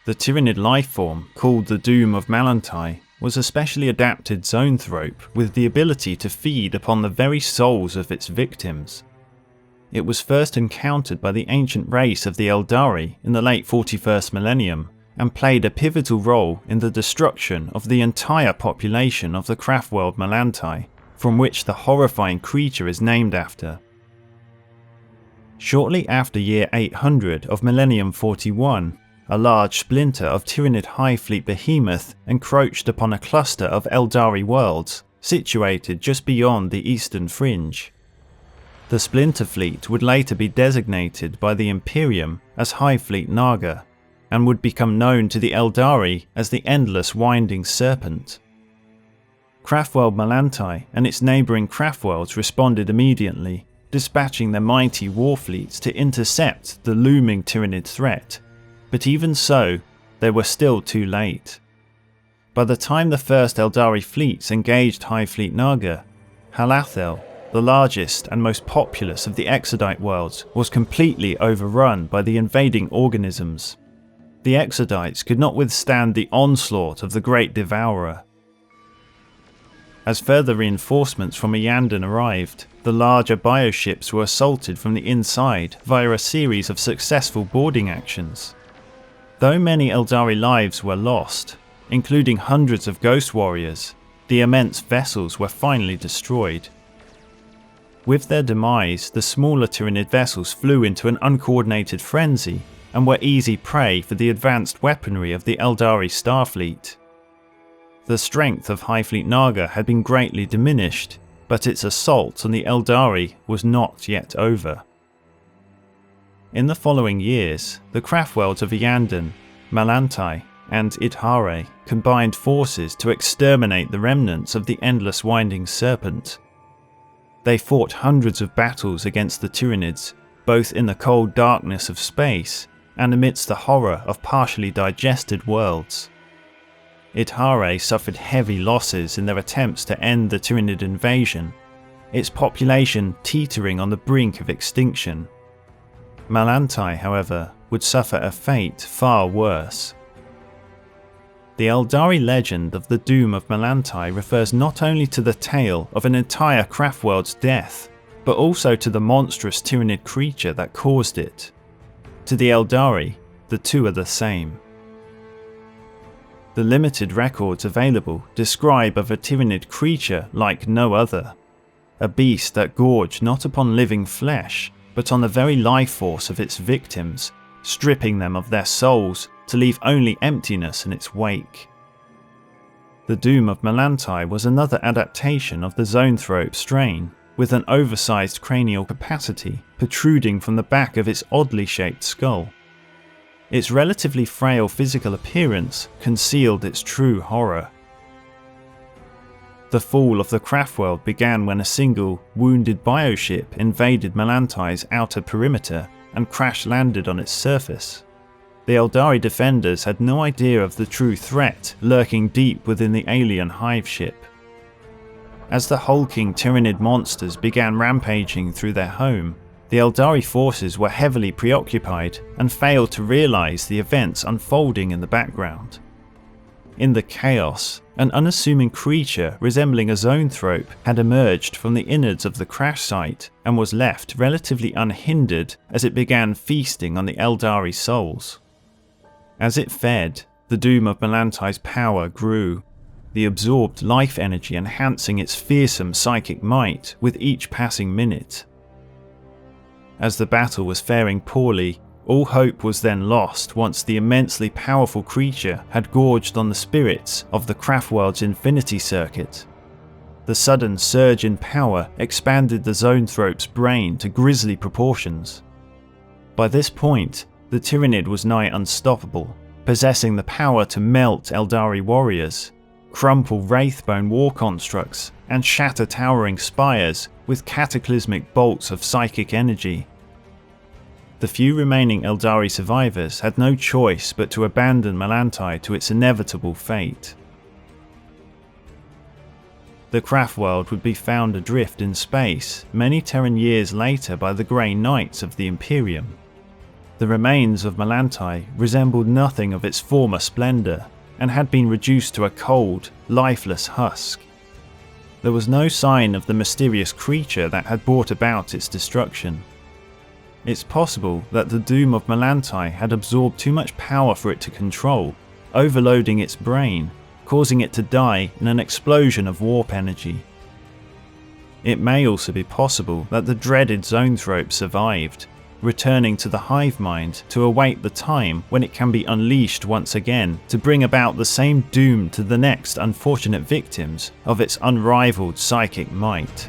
The Tyranid lifeform, called the Doom of Malan'tai, was a specially adapted zoanthrope with the ability to feed upon the very souls of its victims. It was first encountered by the ancient race of the Eldari in the late 41st millennium, and played a pivotal role in the destruction of the entire population of the Craftworld Malantai, from which the horrifying creature is named after. Shortly after year 800 of Millennium 41, a large splinter of Tyranid High Fleet behemoth encroached upon a cluster of Eldari worlds situated just beyond the eastern fringe. The splinter fleet would later be designated by the Imperium as High Fleet Naga, and would become known to the Eldari as the Endless Winding Serpent. Craftworld Malantai and its neighbouring Craftworlds responded immediately, dispatching their mighty war fleets to intercept the looming Tyranid threat, but even so, they were still too late. By the time the first Eldari fleets engaged High Fleet Naga, Halathel, the largest and most populous of the Exodite worlds, was completely overrun by the invading organisms. The Exodites could not withstand the onslaught of the Great Devourer. As further reinforcements from Iyanden arrived, the larger bioships were assaulted from the inside via a series of successful boarding actions. Though many Eldari lives were lost, including hundreds of ghost warriors, the immense vessels were finally destroyed. With their demise, the smaller Tyranid vessels flew into an uncoordinated frenzy and were easy prey for the advanced weaponry of the Eldari Starfleet. The strength of High Fleet Naga had been greatly diminished, but its assault on the Eldari was not yet over. In the following years, the Craftworlds of Iyanden, Malantai, and Idhare combined forces to exterminate the remnants of the Endless Winding Serpent. They fought hundreds of battles against the Tyranids, both in the cold darkness of space and amidst the horror of partially digested worlds. Idhare suffered heavy losses in their attempts to end the Tyranid invasion, its population teetering on the brink of extinction. Malantai, however, would suffer a fate far worse. The Eldari legend of the Doom of Malan'tai refers not only to the tale of an entire Craftworld's death, but also to the monstrous Tyranid creature that caused it. To the Eldari, the two are the same. The limited records available describe of a Tyranid creature like no other, a beast that gorged not upon living flesh, but on the very life force of its victims, stripping them of their souls to leave only emptiness in its wake. The Doom of Malan'tai was another adaptation of the zoanthrope strain, with an oversized cranial capacity protruding from the back of its oddly shaped skull. Its relatively frail physical appearance concealed its true horror. The fall of the Craftworld began when a single, wounded bioship invaded Malantai's outer perimeter and crash-landed on its surface. The Eldari defenders had no idea of the true threat lurking deep within the alien hive ship. As the hulking Tyranid monsters began rampaging through their home, the Eldari forces were heavily preoccupied and failed to realize the events unfolding in the background. In the chaos, an unassuming creature resembling a zoanthrope had emerged from the innards of the crash site and was left relatively unhindered as it began feasting on the Eldari souls. As it fed, the Doom of Malantai's power grew, the absorbed life energy enhancing its fearsome psychic might with each passing minute. As the battle was faring poorly, all hope was then lost once the immensely powerful creature had gorged on the spirits of the Craftworld's Infinity Circuit. The sudden surge in power expanded the zoanthrope's brain to grisly proportions. By this point, the Tyranid was nigh unstoppable, possessing the power to melt Eldari warriors, crumple Wraithbone war constructs, and shatter towering spires with cataclysmic bolts of psychic energy. The few remaining Eldari survivors had no choice but to abandon Malantai to its inevitable fate. The Craftworld would be found adrift in space many Terran years later by the Grey Knights of the Imperium. The remains of Malantai resembled nothing of its former splendour, and had been reduced to a cold, lifeless husk. There was no sign of the mysterious creature that had brought about its destruction. It's possible that the Doom of Malan'tai had absorbed too much power for it to control, overloading its brain, causing it to die in an explosion of warp energy. It may also be possible that the dreaded Zoanthrope survived, returning to the hive mind to await the time when it can be unleashed once again to bring about the same doom to the next unfortunate victims of its unrivaled psychic might.